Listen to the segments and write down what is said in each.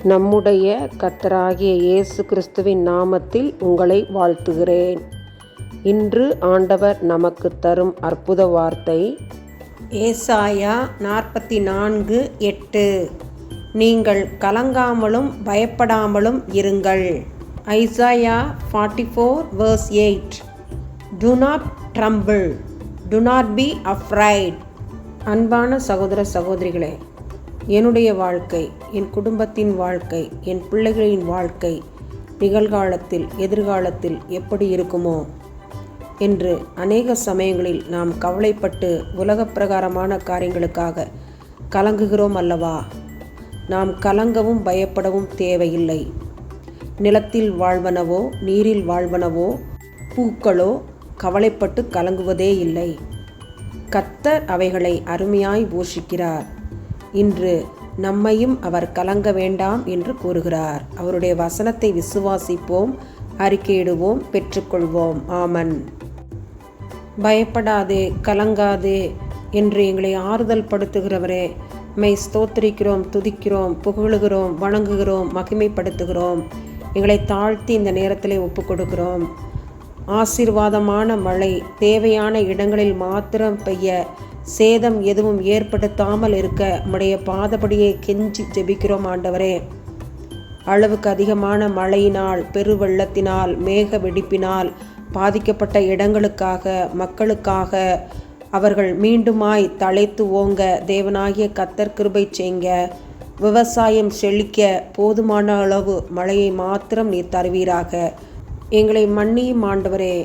நம்முடைய கர்த்தராகிய இயேசு கிறிஸ்துவின் நாமத்தில் உங்களை வாழ்த்துகிறேன். இன்று ஆண்டவர் நமக்கு தரும் அற்புத வார்த்தை ஏசாயா 44:8. நீங்கள் கலங்காமலும் பயப்படாமலும் இருங்கள். Isaiah 44:8. Do not tremble, do not be afraid. அன்பான சகோதர சகோதரிகளே, என்னுடைய வாழ்க்கை, என் குடும்பத்தின் வாழ்க்கை, என் பிள்ளைகளின் வாழ்க்கை நிகழ்காலத்தில் எதிர்காலத்தில் எப்படி இருக்குமோ என்று அநேக சமயங்களில் நாம் கவலைப்பட்டு உலக பிரகாரமான காரியங்களுக்காக கலங்குகிறோம் அல்லவா? நாம் கலங்கவும் பயப்படவும் தேவையில்லை. நிலத்தில் வாழ்வனவோ நீரில் வாழ்வனவோ பூக்களோ கவலைப்பட்டு கலங்குவதே இல்லை. கர்த்தர் அவைகளை அருமையாய் போஷிக்கிறார். இன்று நம்மையும் அவர் கலங்க வேண்டாம் என்று கூறுகிறார். அவருடைய வசனத்தை விசுவாசிப்போம், அறிக்கையிடுவோம், பெற்றுக்கொள்வோம். ஆமன். பயப்படாதே, கலங்காதே என்று எங்களை ஆறுதல் படுத்துகிறவரே, மை ஸ்தோத்திரிக்கிறோம், துதிக்கிறோம், புகழுகிறோம், வணங்குகிறோம், மகிமைப்படுத்துகிறோம். எங்களை தாழ்த்தி இந்த நேரத்திலே ஒப்பு கொடுக்கிறோம். ஆசீர்வாதமான மழை தேவையான இடங்களில் மாத்திரம் பெய்ய, சேதம் எதுவும் ஏற்படுத்தாமல் இருக்க உம்முடைய பாதபடியை கெஞ்சி ஜெபிக்கிறோம் ஆண்டவரே. அளவுக்கு அதிகமான மழையினால், பெருவெள்ளத்தினால், மேக வெடிப்பினால் பாதிக்கப்பட்ட இடங்களுக்காக, மக்களுக்காக அவர்கள் மீண்டுமாய் தழைத்து ஓங்க தேவனாகிய கர்த்தர் கிருபை செய்ங்க. விவசாயம் செழிக்க போதுமான அளவு மழையை மாத்திரம் நீர் தருவீராக. எங்களை மன்னியும் ஆண்டவரே.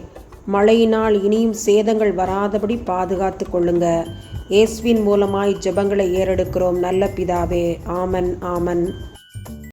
மழையினால் இனியும் சேதங்கள் வராதபடி பாதுகாத்து கொள்ளுங்க. இயேசுவின் மூலமாய் ஜெபங்களை ஏறெடுக்கிறோம் நல்ல பிதாவே. ஆமன், ஆமன்.